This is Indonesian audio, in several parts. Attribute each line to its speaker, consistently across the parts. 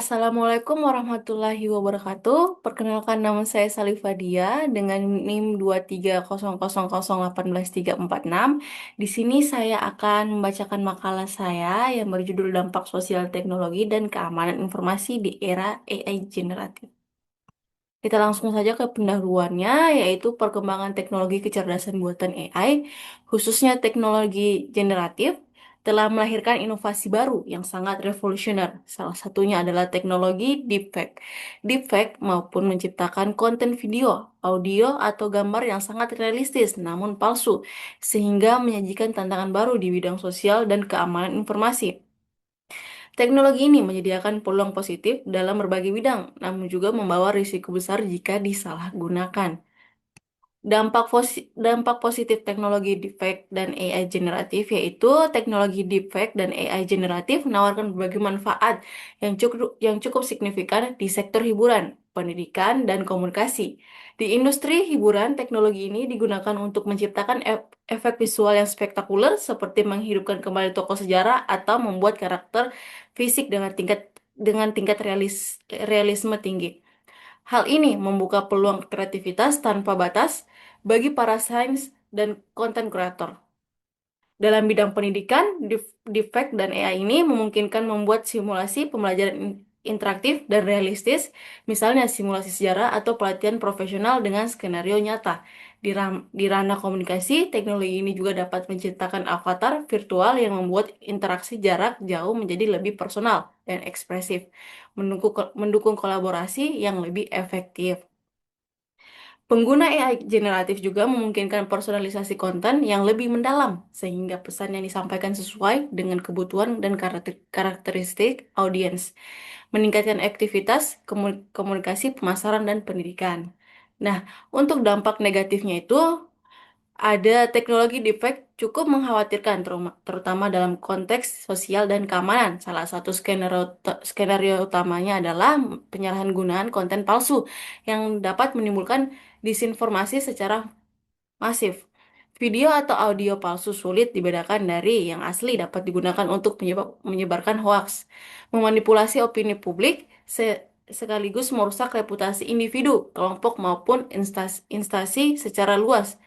Speaker 1: Assalamualaikum warahmatullahi wabarakatuh. Perkenalkan nama saya Salifadia dengan NIM 23000183446. Di sini saya akan membacakan makalah saya yang berjudul Dampak Sosial Teknologi dan Keamanan Informasi di Era AI Generatif. Kita langsung saja ke pendahuluannya, yaitu perkembangan teknologi kecerdasan buatan AI, khususnya teknologi generatif, telah melahirkan inovasi baru yang sangat revolusioner. Salah satunya adalah teknologi deepfake. Deepfake maupun menciptakan konten video, audio, atau gambar yang sangat realistis namun palsu, sehingga menyajikan tantangan baru di bidang sosial dan keamanan informasi. Teknologi ini menyediakan peluang positif dalam berbagai bidang, namun juga membawa risiko besar jika disalahgunakan. Dampak positif teknologi deepfake dan AI generatif yaitu teknologi deepfake dan AI generatif menawarkan berbagai manfaat yang cukup signifikan di sektor hiburan, pendidikan, dan komunikasi. Di industri hiburan, teknologi ini digunakan untuk menciptakan efek visual yang spektakuler seperti menghidupkan kembali tokoh sejarah atau membuat karakter fisik dengan tingkat realisme tinggi. Hal ini membuka peluang kreativitas tanpa batas bagi para sains dan konten kreator. Dalam bidang pendidikan, deepfake dan AI ini memungkinkan membuat simulasi pembelajaran interaktif dan realistis, misalnya simulasi sejarah atau pelatihan profesional dengan skenario nyata. Di ranah komunikasi, teknologi ini juga dapat menciptakan avatar virtual yang membuat interaksi jarak jauh menjadi lebih personal dan ekspresif, mendukung kolaborasi yang lebih efektif. Pengguna AI generatif juga memungkinkan personalisasi konten yang lebih mendalam, sehingga pesan yang disampaikan sesuai dengan kebutuhan dan karakteristik audiens, meningkatkan aktivitas komunikasi, pemasaran, dan pendidikan. Nah, untuk dampak negatifnya itu, ada teknologi deepfake cukup mengkhawatirkan, terutama dalam konteks sosial dan keamanan. Salah satu skenario utamanya adalah penyalahgunaan konten palsu yang dapat menimbulkan disinformasi secara masif. Video atau audio palsu sulit dibedakan dari yang asli, dapat digunakan untuk menyebarkan hoaks, memanipulasi opini publik, sekaligus merusak reputasi individu, kelompok, maupun instansi secara luas.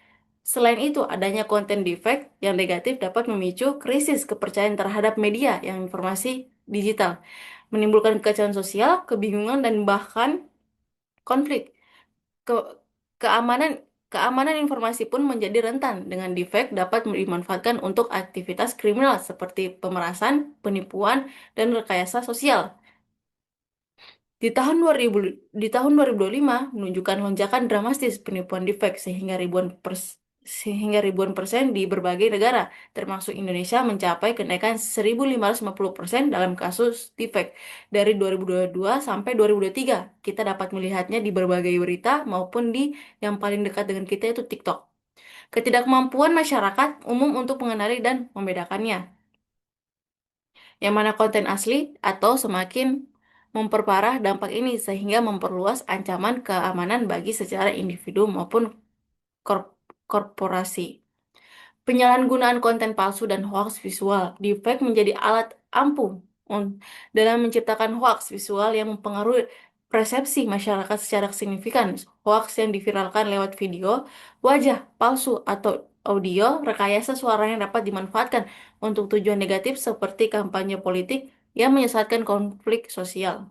Speaker 1: Selain itu, adanya konten deepfake yang negatif dapat memicu krisis kepercayaan terhadap media yang informasi digital, menimbulkan kekacauan sosial, kebingungan, dan bahkan konflik. Ke- keamanan keamanan informasi pun menjadi rentan dengan deepfake dapat dimanfaatkan untuk aktivitas kriminal seperti pemerasan, penipuan, dan rekayasa sosial. Di tahun 2000, di tahun 2025 menunjukkan lonjakan dramatis penipuan deepfake sehingga ribuan persen di berbagai negara, termasuk Indonesia, mencapai kenaikan 1.550% dalam kasus deepfake dari 2022 sampai 2023. Kita dapat melihatnya di berbagai berita maupun di yang paling dekat dengan kita yaitu TikTok. Ketidakmampuan masyarakat umum untuk mengenali dan membedakannya, yang mana konten asli atau semakin memperparah dampak ini sehingga memperluas ancaman keamanan bagi secara individu maupun korporasi. Penyalahgunaan konten palsu dan hoaks visual, deepfake menjadi alat ampuh dalam menciptakan hoaks visual yang mempengaruhi persepsi masyarakat secara signifikan. Hoaks yang diviralkan lewat video, wajah palsu, atau audio, rekayasa suara yang dapat dimanfaatkan untuk tujuan negatif seperti kampanye politik yang menyesatkan konflik sosial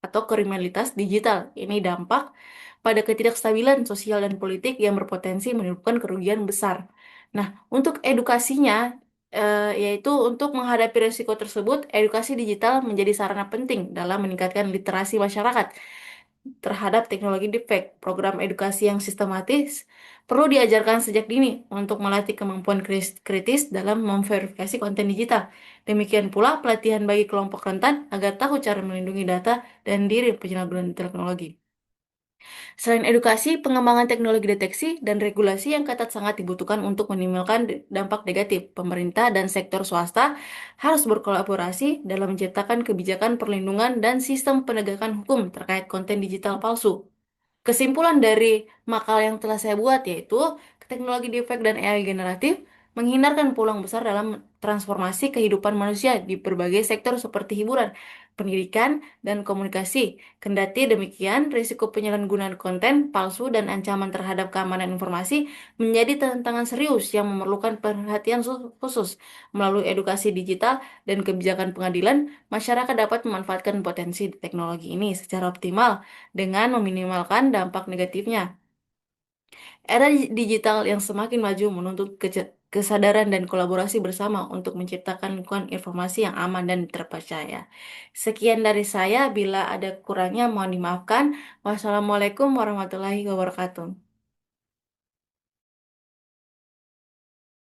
Speaker 1: atau kriminalitas digital. Ini dampak pada ketidakstabilan sosial dan politik yang berpotensi menimbulkan kerugian besar. Nah, untuk edukasinya, yaitu untuk menghadapi risiko tersebut, edukasi digital menjadi sarana penting dalam meningkatkan literasi masyarakat terhadap teknologi deepfake. Program edukasi yang sistematis perlu diajarkan sejak dini untuk melatih kemampuan kritis dalam memverifikasi konten digital. Demikian pula pelatihan bagi kelompok rentan agar tahu cara melindungi data dan diri penyalahgunaan teknologi. Selain edukasi, pengembangan teknologi deteksi dan regulasi yang ketat sangat dibutuhkan untuk minimalkan dampak negatif. Pemerintah dan sektor swasta harus berkolaborasi dalam menciptakan kebijakan perlindungan dan sistem penegakan hukum terkait konten digital palsu. Kesimpulan dari makal yang telah saya buat yaitu teknologi deepfake dan AI generatif menghindarkan peluang besar dalam transformasi kehidupan manusia di berbagai sektor seperti hiburan, pendidikan, dan komunikasi. Kendati demikian, risiko penyalahgunaan konten palsu dan ancaman terhadap keamanan informasi menjadi tantangan serius yang memerlukan perhatian khusus. Melalui edukasi digital dan kebijakan pengadilan, masyarakat dapat memanfaatkan potensi teknologi ini secara optimal dengan meminimalkan dampak negatifnya. Era digital yang semakin maju menuntut kesadaran dan kolaborasi bersama untuk menciptakan lingkungan informasi yang aman dan terpercaya. Sekian dari saya, bila ada kurangnya mohon dimaafkan. Wassalamualaikum warahmatullahi wabarakatuh.